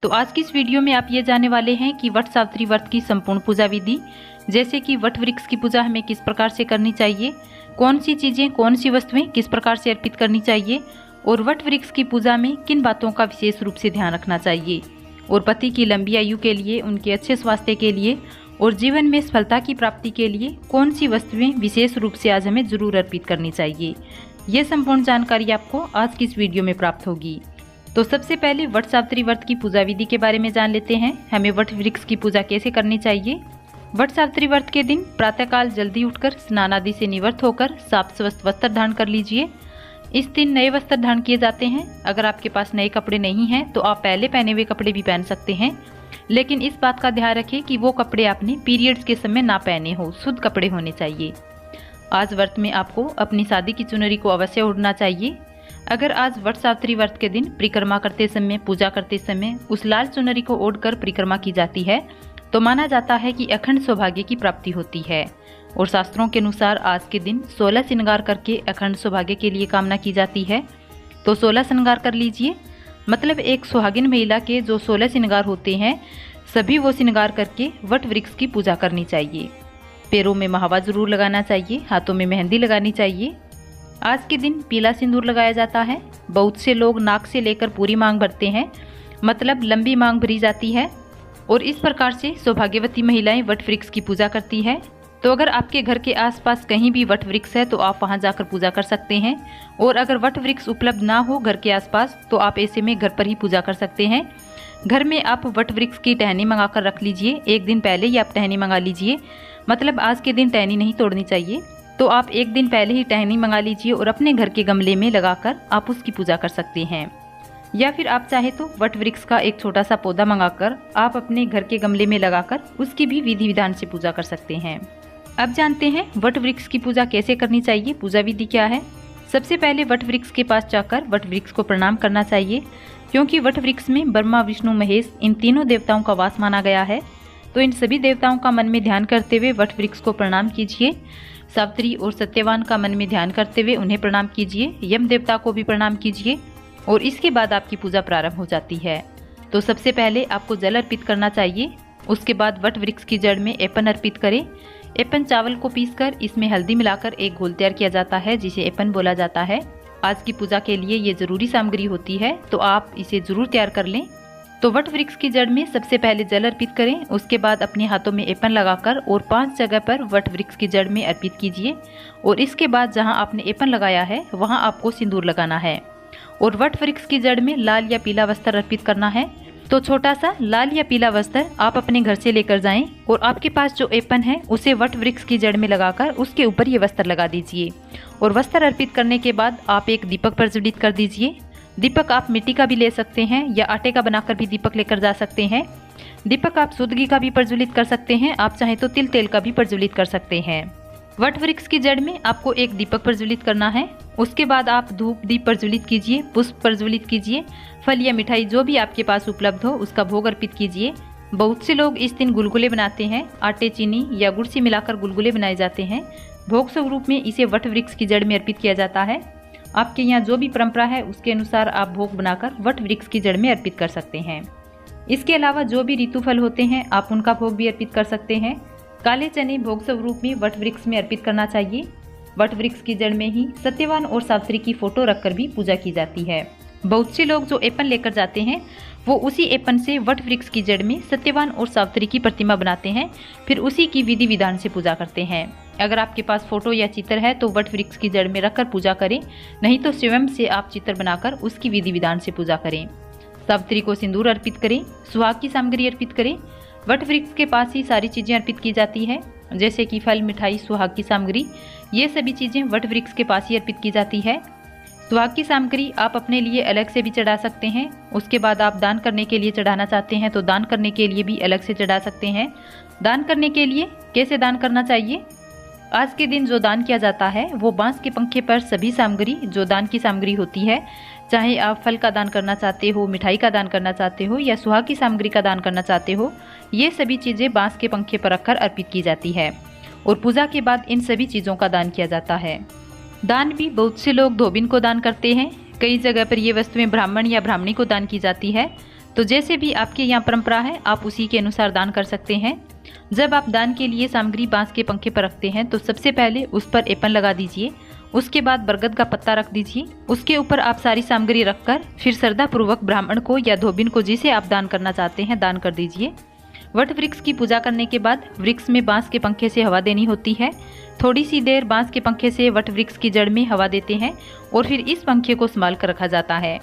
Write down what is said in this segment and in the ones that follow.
तो आज की इस वीडियो में आप ये जानने वाले हैं कि वट सावित्री व्रत की संपूर्ण पूजा विधि, जैसे कि वट वृक्ष की पूजा हमें किस प्रकार से करनी चाहिए, कौन सी चीजें कौन सी वस्तुएं किस प्रकार से अर्पित करनी चाहिए और वट वृक्ष की पूजा में किन बातों का विशेष रूप से ध्यान रखना चाहिए और पति की लंबी आयु के लिए, उनके अच्छे स्वास्थ्य के लिए और जीवन में सफलता की प्राप्ति के लिए कौन सी वस्तुएं विशेष रूप से आज हमें जरूर अर्पित करनी चाहिए। ये संपूर्ण जानकारी आपको आज की इस वीडियो में प्राप्त होगी। तो सबसे पहले वट सावित्री व्रत की पूजा विधि के बारे में जान लेते हैं। हमें वट वृक्ष की पूजा कैसे करनी चाहिए। वट सावित्री व्रत के दिन प्रातःकाल जल्दी उठकर स्नान आदि से निवृत्त होकर साफ स्वस्थ वस्त्र धारण कर लीजिए। इस दिन नए वस्त्र धारण किए जाते हैं। अगर आपके पास नए कपड़े नहीं हैं तो आप पहले पहने हुए कपड़े भी पहन सकते हैं, लेकिन इस बात का ध्यान रखें कि वो कपड़े आपने पीरियड्स के समय ना पहने हो, शुद्ध कपड़े होने चाहिए। आज व्रत में आपको अपनी शादी की चुनरी को अवश्य ओढ़ना चाहिए। अगर आज वट सावित्री व्रत के दिन परिक्रमा करते समय, पूजा करते समय उस लाल चुनरी को ओढ़कर परिक्रमा की जाती है तो माना जाता है कि अखंड सौभाग्य की प्राप्ति होती है। और शास्त्रों के अनुसार आज के दिन 16 श्रृंगार करके अखंड सौभाग्य के लिए कामना की जाती है। तो 16 श्रृंगार कर लीजिए। मतलब एक सुहागिन महिला के जो 16 श्रृंगार होते हैं, सभी वो श्रृंगार करके वट वृक्ष की पूजा करनी चाहिए। पैरों में महावा जरूर लगाना चाहिए, हाथों में मेहंदी लगानी चाहिए। आज के दिन पीला सिंदूर लगाया जाता है। बहुत से लोग नाक से लेकर पूरी मांग भरते हैं, मतलब लंबी मांग भरी जाती है और इस प्रकार से सौभाग्यवती महिलाएं वट वृक्ष की पूजा करती है। तो अगर आपके घर के आसपास कहीं भी वट वृक्ष है तो आप वहां जाकर पूजा कर सकते हैं, और अगर वट वृक्ष उपलब्ध ना हो घर के आसपास तो आप ऐसे में घर पर ही पूजा कर सकते हैं। घर में आप वट वृक्ष की टहनी मंगा कर रख लीजिए। एक दिन पहले ही आप टहनी मंगा लीजिए, मतलब आज के दिन टहनी नहीं तोड़नी चाहिए। तो आप एक दिन पहले ही टहनी मंगा लीजिए और अपने घर के गमले में लगाकर आप उसकी पूजा कर सकते हैं। या फिर आप चाहे तो वट वृक्ष का एक छोटा सा पौधा मंगाकर आप अपने घर के गमले में लगाकर उसकी भी विधि विधान से पूजा कर सकते हैं। अब जानते हैं वट वृक्ष की पूजा कैसे करनी चाहिए, पूजा विधि क्या है। सबसे पहले वट वृक्ष के पास जाकर वट वृक्ष को प्रणाम करना चाहिए, क्योंकि वट वृक्ष में ब्रह्मा, विष्णु, महेश इन तीनों देवताओं का वास माना गया है। तो इन सभी देवताओं का मन में ध्यान करते हुए वट वृक्ष को प्रणाम कीजिए। सावित्री और सत्यवान का मन में ध्यान करते हुए उन्हें प्रणाम कीजिए। यम देवता को भी प्रणाम कीजिए और इसके बाद आपकी पूजा प्रारंभ हो जाती है। तो सबसे पहले आपको जल अर्पित करना चाहिए। उसके बाद वट वृक्ष की जड़ में एपन अर्पित करें। एपन चावल को पीसकर इसमें हल्दी मिलाकर एक घोल तैयार किया जाता है, जिसे एपन बोला जाता है। आज की पूजा के लिए ये जरूरी सामग्री होती है, तो आप इसे जरूर तैयार कर लें। तो वट वृक्ष की जड़ में सबसे पहले जल अर्पित करें। उसके बाद अपने हाथों में एपन लगाकर और 5 जगह पर वट वृक्ष की जड़ में अर्पित कीजिए। और इसके बाद जहां आपने एपन लगाया है वहां आपको सिंदूर लगाना है और वट वृक्ष की जड़ में लाल या पीला वस्त्र अर्पित करना है। तो छोटा सा लाल या पीला वस्त्र आप अपने घर से लेकर जाएं और आपके पास जो एपन है उसे वट वृक्ष की जड़ में लगाकर उसके ऊपर ये वस्त्र लगा दीजिए। और वस्त्र अर्पित करने के बाद आप एक दीपक प्रज्वलित कर दीजिए। दीपक आप मिट्टी का भी ले सकते हैं या आटे का बनाकर भी दीपक लेकर जा सकते हैं। दीपक आप शुद्ध घी का भी प्रज्वलित कर सकते हैं, आप चाहें तो तिल तेल का भी प्रज्वलित कर सकते हैं। वट वृक्ष की जड़ में आपको एक दीपक प्रज्वलित करना है। उसके बाद आप धूप दीप प्रज्वलित कीजिए, पुष्प प्रज्वलित कीजिए, फल या मिठाई जो भी आपके पास उपलब्ध हो उसका भोग अर्पित कीजिए। बहुत से लोग इस दिन गुलगुले बनाते हैं। आटे, चीनी या गुड़ से मिलाकर गुलगुले बनाए जाते हैं। भोग स्वरूप में इसे वट वृक्ष की जड़ में अर्पित किया जाता है। आपके यहाँ जो भी परंपरा है उसके अनुसार आप भोग बनाकर वट वृक्ष की जड़ में अर्पित कर सकते हैं। इसके अलावा जो भी ऋतु फल होते हैं आप उनका भोग भी अर्पित कर सकते हैं। काले चने भोग स्वरूप में वट वृक्ष में अर्पित करना चाहिए। वट वृक्ष की जड़ में ही सत्यवान और सावित्री की फोटो रखकर भी पूजा की जाती है। बहुत से लोग जो एपन लेकर जाते हैं वो उसी एपन से वट वृक्ष की जड़ में सत्यवान और सावित्री की प्रतिमा बनाते हैं, फिर उसी की विधि विधान से पूजा करते हैं। अगर आपके पास फोटो या चित्र है तो वट वृक्ष की जड़ में रखकर पूजा करें, नहीं तो स्वयं से आप चित्र बनाकर उसकी विधि विधान से पूजा करें। सावित्री को सिंदूर अर्पित करें, सुहाग की सामग्री अर्पित करें। वट वृक्ष के पास ही सारी चीजें अर्पित की जाती है, जैसे कि फल, मिठाई, सुहाग की सामग्री, ये सभी चीजें वट वृक्ष के पास ही अर्पित की जाती है। सुहाग की सामग्री आप अपने लिए अलग से भी चढ़ा सकते हैं। उसके बाद आप दान करने के लिए चढ़ाना चाहते हैं तो दान करने के लिए भी अलग से चढ़ा सकते हैं। दान करने के लिए कैसे दान करना चाहिए। आज के दिन जो दान किया जाता है वो बांस के पंखे पर सभी सामग्री जो दान की सामग्री होती है, चाहे आप फल का दान करना चाहते हो, मिठाई का दान करना चाहते हो या सुहाग की सामग्री का दान करना चाहते हो, ये सभी चीज़ें बांस के पंखे पर रखकर अर्पित की जाती है और पूजा के बाद इन सभी चीज़ों का दान किया जाता है। दान भी बहुत से लोग धोबिन को दान करते हैं। कई जगह पर ये वस्तुएं ब्राह्मण या ब्राह्मणी को दान की जाती है। तो जैसे भी आपके यहाँ परंपरा है आप उसी के अनुसार दान कर सकते हैं। जब आप दान के लिए सामग्री बांस के पंखे पर रखते हैं तो सबसे पहले उस पर एपन लगा दीजिए। उसके बाद बरगद का पत्ता रख दीजिए। उसके ऊपर आप सारी सामग्री रखकर फिर श्रद्धापूर्वक ब्राह्मण को या धोबिन को जिसे आप दान करना चाहते हैं दान कर दीजिए। वट वृक्ष की पूजा करने के बाद वृक्ष में बांस के पंखे से हवा देनी होती है। थोड़ी सी देर बांस के पंखे से वट वृक्ष की जड़ में हवा देते हैं और फिर इस पंखे को संभाल कर रखा जाता है।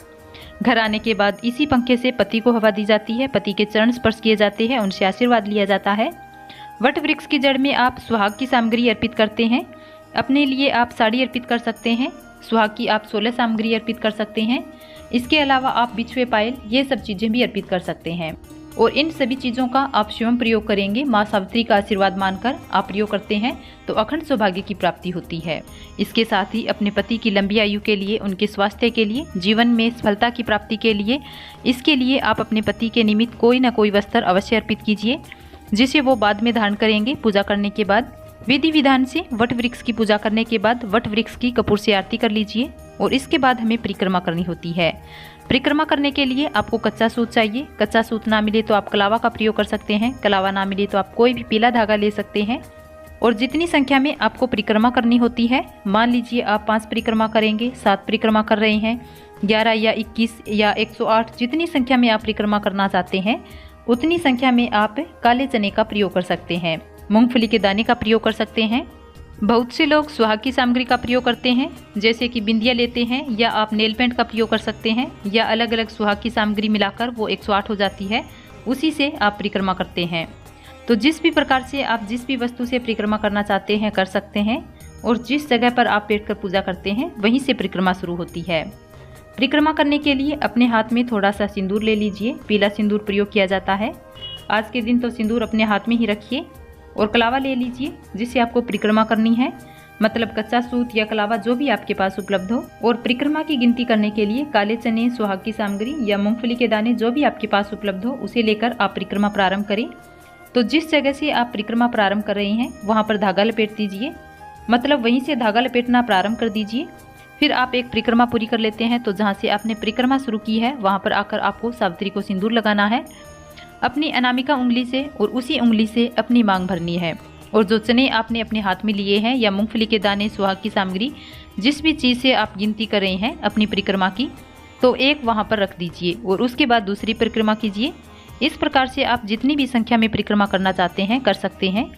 घर आने के बाद इसी पंखे से पति को हवा दी जाती है। पति के चरण स्पर्श किए जाते हैं, उनसे आशीर्वाद लिया जाता है। वट वृक्ष की जड़ में आप सुहाग की सामग्री अर्पित करते हैं। अपने लिए आप साड़ी अर्पित कर सकते हैं। सुहाग की आप 16 सामग्री अर्पित कर सकते हैं। इसके अलावा आप बिछुए पायल ये सब चीज़ें भी अर्पित कर सकते हैं और इन सभी चीज़ों का आप स्वयं प्रयोग करेंगे। माँ सावित्री का आशीर्वाद मानकर आप प्रयोग करते हैं तो अखंड सौभाग्य की प्राप्ति होती है। इसके साथ ही अपने पति की लंबी आयु के लिए, उनके स्वास्थ्य के लिए, जीवन में सफलता की प्राप्ति के लिए, इसके लिए आप अपने पति के निमित्त कोई ना कोई वस्त्र अवश्य अर्पित कीजिए जिसे वो बाद में धारण करेंगे। पूजा करने के बाद विधि विधान से वट वृक्ष की पूजा करने के बाद वट वृक्ष की कपूर से आरती कर लीजिए और इसके बाद हमें परिक्रमा करनी होती है। परिक्रमा करने के लिए आपको कच्चा सूत चाहिए। कच्चा सूत ना मिले तो आप कलावा का प्रयोग कर सकते हैं। कलावा ना मिले तो आप कोई भी पीला धागा ले सकते हैं। और जितनी संख्या में आपको परिक्रमा करनी होती है, मान लीजिए आप 5 परिक्रमा करेंगे, 7 परिक्रमा कर रहे हैं, 11 या 21 या 108, जितनी संख्या में आप परिक्रमा करना चाहते हैं उतनी संख्या में आप काले चने का प्रयोग कर सकते हैं, मूंगफली के दाने का प्रयोग कर सकते हैं। बहुत से लोग सुहाग की सामग्री का प्रयोग करते हैं, जैसे कि बिंदिया लेते हैं या आप नेल पेंट का प्रयोग कर सकते हैं या अलग अलग सुहाग की सामग्री मिलाकर वो 108 हो जाती है, उसी से आप परिक्रमा करते हैं। तो जिस भी प्रकार से आप जिस भी वस्तु से परिक्रमा करना चाहते हैं कर सकते हैं और जिस जगह पर आप बैठकर पूजा करते हैं वहीं से परिक्रमा शुरू होती है। परिक्रमा करने के लिए अपने हाथ में थोड़ा सा सिंदूर ले लीजिए। पीला सिंदूर प्रयोग किया जाता है। आज के दिन तो सिंदूर अपने हाथ में ही रखिए और कलावा ले लीजिए जिससे आपको परिक्रमा करनी है, मतलब कच्चा सूत या कलावा जो भी आपके पास उपलब्ध हो। और परिक्रमा की गिनती करने के लिए काले चने, सुहाग की सामग्री या मूंगफली के दाने जो भी आपके पास उपलब्ध हो उसे लेकर आप परिक्रमा प्रारंभ करें। तो जिस जगह से आप परिक्रमा प्रारंभ कर रहे हैं वहाँ पर धागा लपेट दीजिए, मतलब वहीं से धागा लपेटना प्रारंभ कर दीजिए। फिर आप एक परिक्रमा पूरी कर लेते हैं तो जहाँ से आपने परिक्रमा शुरू की है वहाँ पर आकर आपको सावित्री को सिंदूर लगाना है अपनी अनामिका उंगली से और उसी उंगली से अपनी मांग भरनी है। और जो चने आपने अपने हाथ में लिए हैं या मूंगफली के दाने, सुहाग की सामग्री, जिस भी चीज़ से आप गिनती कर रहे हैं अपनी परिक्रमा की, तो एक वहाँ पर रख दीजिए और उसके बाद दूसरी परिक्रमा कीजिए। इस प्रकार से आप जितनी भी संख्या में परिक्रमा करना चाहते हैं कर सकते हैं।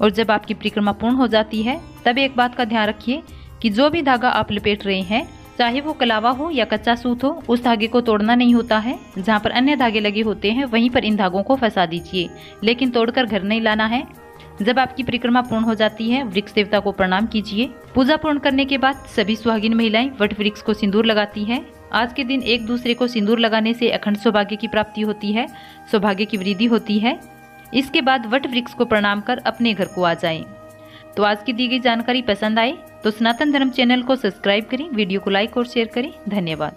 और जब आपकी परिक्रमा पूर्ण हो जाती है तब एक बात का ध्यान रखिए कि जो भी धागा आप लपेट रहे हैं, चाहे वो कलावा हो या कच्चा सूत हो, उस धागे को तोड़ना नहीं होता है। जहाँ पर अन्य धागे लगे होते हैं वहीं पर इन धागों को फंसा दीजिए, लेकिन तोड़कर घर नहीं लाना है। जब आपकी परिक्रमा पूर्ण हो जाती है वृक्ष देवता को प्रणाम कीजिए। पूजा पूर्ण करने के बाद सभी सुहागिन महिलाएं वट वृक्ष को सिंदूर लगाती हैं। आज के दिन एक दूसरे को सिंदूर लगाने से अखंड सौभाग्य की प्राप्ति होती है, सौभाग्य की वृद्धि होती है। इसके बाद वट वृक्ष को प्रणाम कर अपने घर को आ जाएं। तो आज की दी गई जानकारी पसंद आए तो सनातन धर्म चैनल को सब्सक्राइब करें, वीडियो को लाइक और शेयर करें। धन्यवाद।